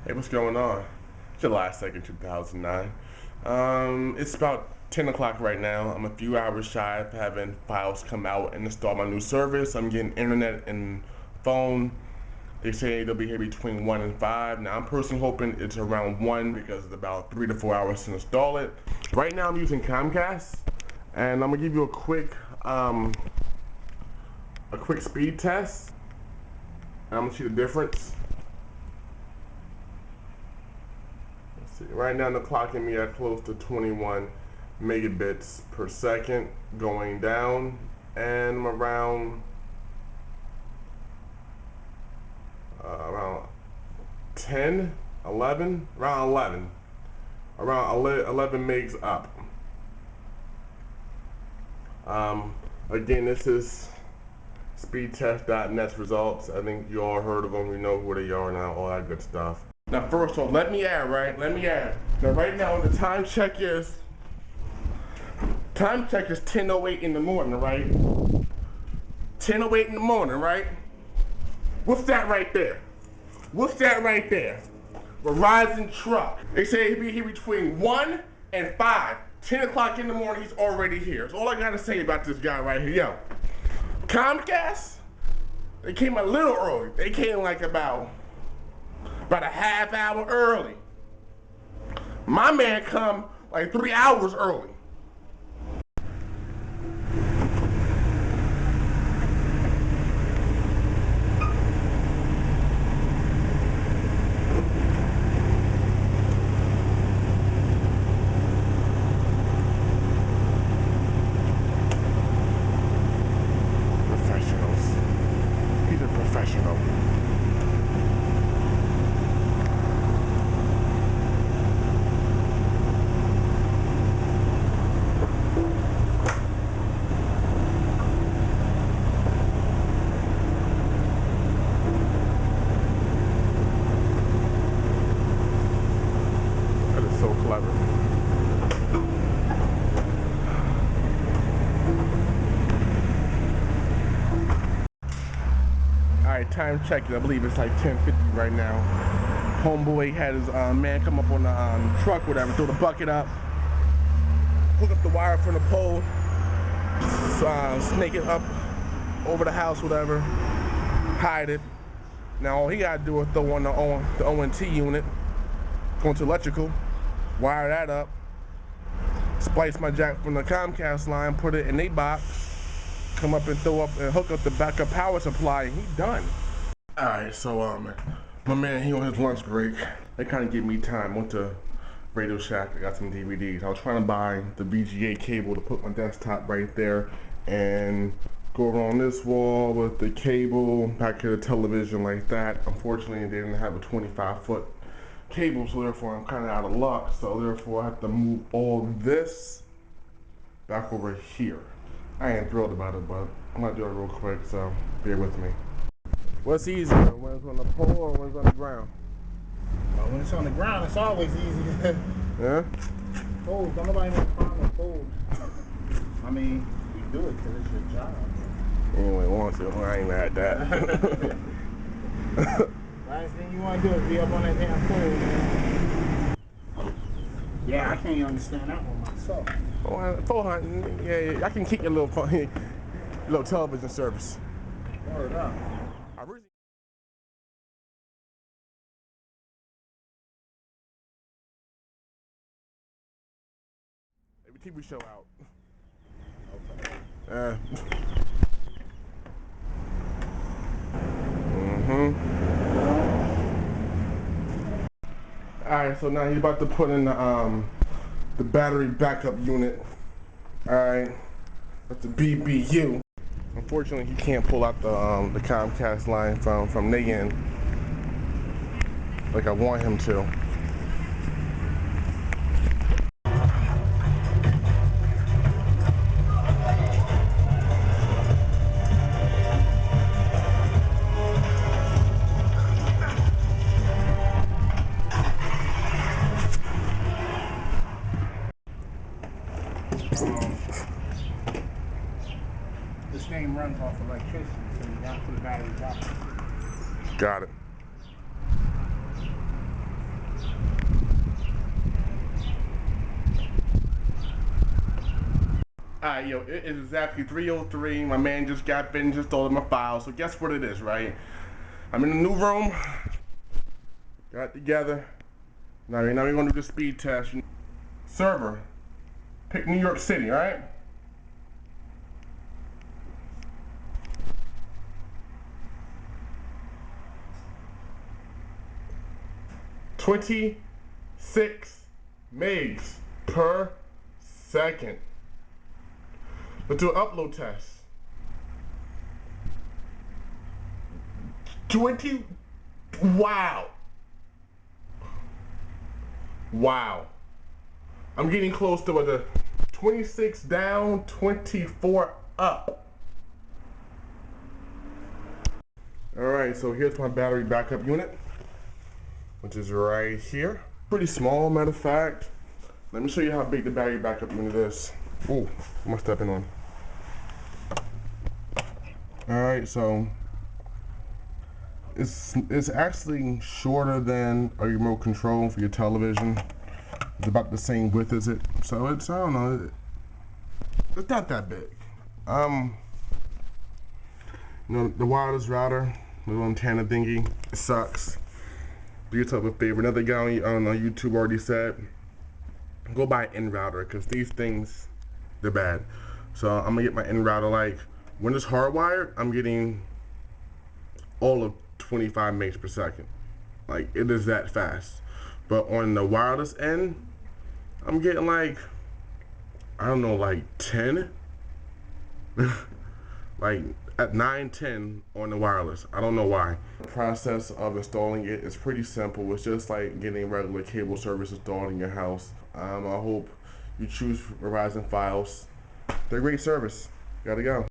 Hey, what's going on? July 2nd, 2009. It's about 10 o'clock right now. I'm a few hours shy of having fios come out and install my new service. I'm getting internet and phone. They say they'll be here between 1 and 5. Now, I'm personally hoping it's around 1 because it's about 3 to 4 hours to install it. Right now, I'm using Comcast, and I'm gonna give you a quick speed test. And I'm gonna see the difference. See, right now, the clocking me at close to 21 megabits per second going down, and I'm around 10, 11, around 11 megs up. Again, this is speedtest.net's results. I think you all heard of them. You know who they are now, all that good stuff. Now, first off, let me add. Now, right now, the time check is 10:08 in the morning, right? 10:08 in the morning, right? What's that right there? Verizon truck. They say he'll be here between 1 and 5. 10 o'clock in the morning, he's already here. That's all I gotta say about this guy right here. Yo, Comcast, they came a little early. They came like about a half hour early. My man come like 3 hours early. Professionals. He's a professional. That is so clever. Alright, time check. I believe it's like 10:50 right now. Homeboy had his man come up on the truck, whatever, throw the bucket up, hook up the wire from the pole, snake it up over the house, whatever, hide it. Now all he gotta do is throw on the ONT unit, go into electrical, wire that up, splice my jack from the Comcast line, put it in a box, come up and throw up and hook up the backup power supply, and he done. Alright, so my man, he on his lunch break. They kind of give me time. Went to Radio Shack. I got some DVDs. I was trying to buy the VGA cable to put my desktop right there and go around this wall with the cable back to the television like that. Unfortunately, they didn't have a 25-foot cable, so therefore I'm kind of out of luck. So therefore I have to move all this back over here. I ain't thrilled about it, but I'm gonna do it real quick, so bear with me. What's easier, when it's on the pole or when it's on the ground? Well, when it's on the ground, it's always easy. Yeah? Poles, don't nobody make a problem with poles. I mean, you do it because it's your job. Anyway, want to. I ain't mad at that. Last thing you want to do is be up on that damn pole, man. Yeah, I can't understand that one myself. 400, yeah, I can keep your little television service. Word up. I really every TV show out. Okay. Alright, so now he's about to put in the battery backup unit. Alright. That's the BBU. Unfortunately, he can't pull out the Comcast line from the end like I want him to. This thing runs off electricity, so you got to put the batteries out. Got it. Alright, yo, it is exactly 3:03. My man just got finished installing my files. So guess what it is, right? I'm in the new room. Got it together. Now we're gonna do the speed test. Server. Pick New York City, right? "26 megs per second." Let's do an upload test. 20. Wow. Wow. I'm getting close to the 26 down, 24 up. Alright, so here's my battery backup unit, which is right here. Pretty small, matter of fact. Let me show you how big the battery backup unit is. Ooh, I'm stepping on. Alright, so it's actually shorter than a remote control for your television. It's about the same width as it, so it's, I don't know, it's not that big. You know, the wireless router, the little antenna thingy, it sucks. Do yourself a favor. Another guy on YouTube already said, go buy an in router, because these things, they're bad. So I'm gonna get my in router. Like when it's hardwired, I'm getting all of 25 megs per second. Like it is that fast. But on the wireless end, I'm getting like, I don't know, like 10. Like at 9, 10 on the wireless. I don't know why. The process of installing it is pretty simple. It's just like getting regular cable service installed in your house. I hope you choose Verizon Fios. They're a great service. Gotta go.